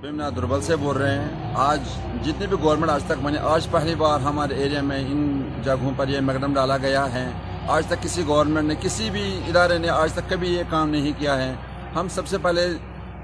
बिमना दुर्बल से बोल रहे हैं। आज जितनी भी गवर्नमेंट आज तक बनी, आज पहली बार हमारे एरिया में इन जगहों पर ये मैकडम डाला गया है। आज तक किसी गवर्नमेंट ने, किसी भी इदारे ने आज तक कभी ये काम नहीं किया है। हम सबसे पहले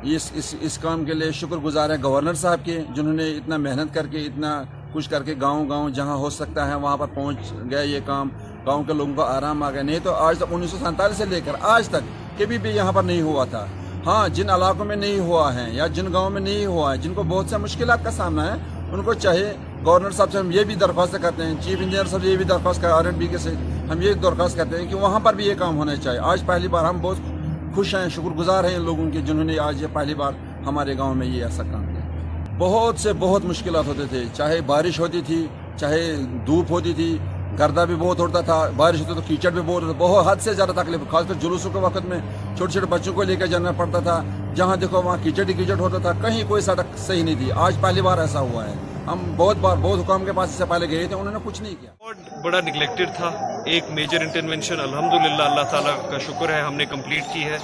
इस काम के लिए शुक्रगुजार हैं गवर्नर साहब के, जिन्होंने इतना मेहनत करके, इतना कुछ करके गांव जहां हो सकता है वहां पर पहुंच गया ये काम। गांव के लोगों को आराम आ गया। नहीं तो आज तक 1947 से लेकर आज तक कभी भी यहाँ पर नहीं हुआ था। हाँ, जिन इलाकों में नहीं हुआ है या जिन गाँव में नहीं हुआ है, जिनको बहुत से मुश्किलात का सामना है, उनको चाहे गवर्नर साहब से हम ये भी दरख्वास्त करते हैं, चीफ इंजीनियर साहब से ये भी दरख्वास्त कर, RNB के से हम ये दरख्वास्त करते हैं कि वहाँ पर भी ये काम होना चाहिए। आज पहली बार हम बहुत खुश हैं, शुक्रगुजार हैं इन लोगों के, जिन्होंने आज ये पहली बार हमारे गाँव में ये ऐसा काम किया। बहुत से बहुत मुश्किलात होते थे, चाहे बारिश होती थी, चाहे धूप होती थी, गर्दा भी बहुत होता था, बारिश होती तो कीचड़ भी बहुत होता, बहुत हद से ज़्यादा तकलीफ। खासकर जुलूसों के वक्त में छोटे छोटे बच्चों को लेकर जाना पड़ता था, जहाँ देखो वहाँ कीचड़ ही कीचड़ होता था, कहीं कोई सड़क सही नहीं थी। आज पहली बार ऐसा हुआ है। हम बहुत हुकाम के पास इससे पहले गए थे, उन्होंने कुछ नहीं किया। बहुत बड़ा निगलेक्टेड था। एक मेजर इंटरवेंशन अल्हम्दुलिल्लाह अल्लाह ताला का शुक्र है हमने कंप्लीट की है।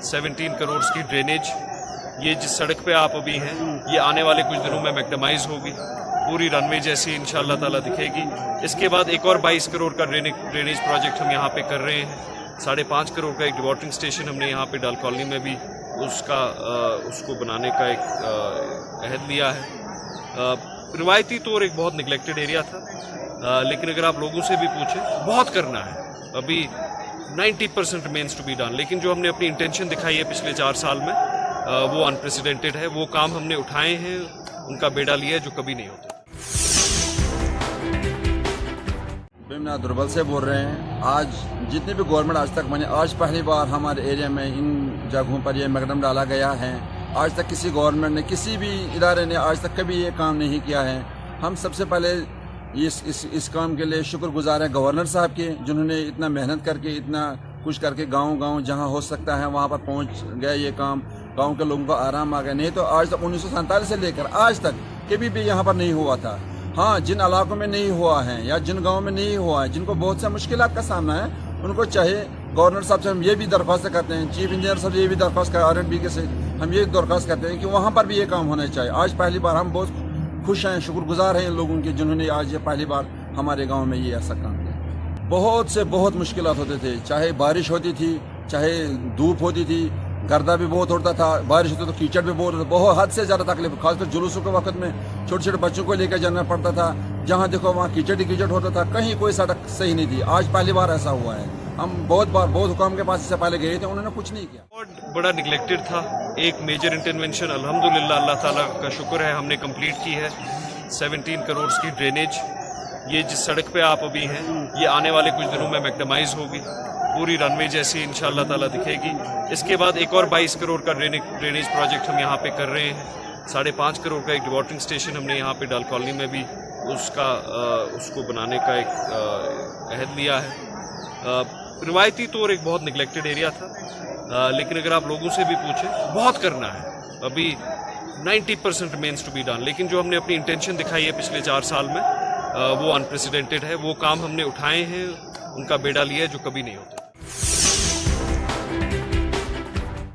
17 करोड़ की ड्रेनेज, ये जिस सड़क पे आप अभी हैं, ये आने वाले कुछ दिनों में मैक्डमाइज होगी, पूरी रनवे जैसी इंशाअल्लाह ताला दिखेगी। इसके बाद एक और 22 करोड़ का ड्रेनेज प्रोजेक्ट हम यहाँ पे कर रहे हैं। 5.5 करोड़ का एक वाटरिंग स्टेशन हमने यहाँ पे डाल कॉलोनी में भी उसको बनाने का एक अहद लिया है। रिवायती तौर एक बहुत निगलेक्टेड एरिया था, लेकिन अगर आप लोगों से भी पूछें, बहुत करना है अभी। 90% रिमेन्स टू बी डन, लेकिन जो हमने अपनी इंटेंशन दिखाई है पिछले 4 साल में, वो अनप्रेसिडेंटेड है। वो काम हमने उठाए हैं, उनका बेड़ा लिया है जो कभी नहीं होता। बिमना दुर्बल से बोल रहे हैं। आज जितनी भी गवर्नमेंट आज तक बनी, आज पहली बार हमारे एरिया में इन जगहों पर ये मैकडम डाला गया है। आज तक किसी गवर्नमेंट ने, किसी भी इदारे ने आज तक कभी ये काम नहीं किया है। हम सबसे पहले इस काम के लिए शुक्रगुजार हैं गवर्नर साहब के, जिन्होंने इतना मेहनत करके, इतना कुछ करके गांव जहां हो सकता है वहां पर पहुंच गया ये काम। गांव के लोगों को आराम आ गया। नहीं तो आज तक 1947 से लेकर आज तक कभी भी यहाँ पर नहीं हुआ था। हाँ, जिन इलाकों में नहीं हुआ है या जिन गाँव में नहीं हुआ है, जिनको बहुत से मुश्किलात का सामना है, उनको चाहे गवर्नर साहब से हम ये भी दरख्वास्त करते हैं, चीफ इंजीनियर साहब से ये भी दरख्वास्त कर, RNB के से हम ये दरख्वास्त करते हैं कि वहाँ पर भी ये काम होना चाहिए। आज पहली बार हम बहुत खुश हैं, शुक्रगुजार हैं इन लोगों के, जिन्होंने आज ये पहली बार हमारे गाँव में ये ऐसा काम किया। बहुत से बहुत मुश्किलात होते थे, चाहे बारिश होती थी, चाहे धूप होती थी, गर्दा भी बहुत होता था, बारिश होती तो कीचड़ भी बहुत होता, बहुत हद से ज़्यादा तकलीफ। खासकर जुलूसों के वक्त में छोटे छोटे बच्चों को लेकर जाना पड़ता था, जहाँ देखो वहाँ कीचड़ ही कीचड़ होता था, कहीं कोई सड़क सही नहीं थी। आज पहली बार ऐसा हुआ है। हम बहुत हुकाम के पास इससे पहले गए थे, उन्होंने कुछ नहीं किया। बहुत बड़ा निगलेक्टेड था। एक मेजर इंटरवेंशन अल्हम्दुलिल्लाह अल्लाह ताला का शुक्र है हमने कंप्लीट की है। 17 करोड़ की ड्रेनेज, ये जिस सड़क पे आप अभी हैं, ये आने वाले कुछ दिनों में मैक्डमाइज होगी, पूरी रनवे जैसी इंशाअल्लाह ताला दिखेगी। इसके बाद एक और 22 करोड़ का ड्रेनेज प्रोजेक्ट हम यहाँ पे कर रहे हैं। 5.5 करोड़ का एक वाटरिंग स्टेशन हमने यहाँ पे डाल कॉलोनी में भी उसको बनाने का एक अहद लिया है। रिवायती तौर एक बहुत निगलेक्टेड एरिया था, लेकिन अगर आप लोगों से भी पूछें, बहुत करना है अभी। 90% रिमेन्स टू बी डन, लेकिन जो हमने अपनी इंटेंशन दिखाई है पिछले 4 साल में, वो अनप्रेसिडेंटेड है। वो काम हमने उठाए हैं, उनका बेड़ा लिया है जो कभी नहीं होता।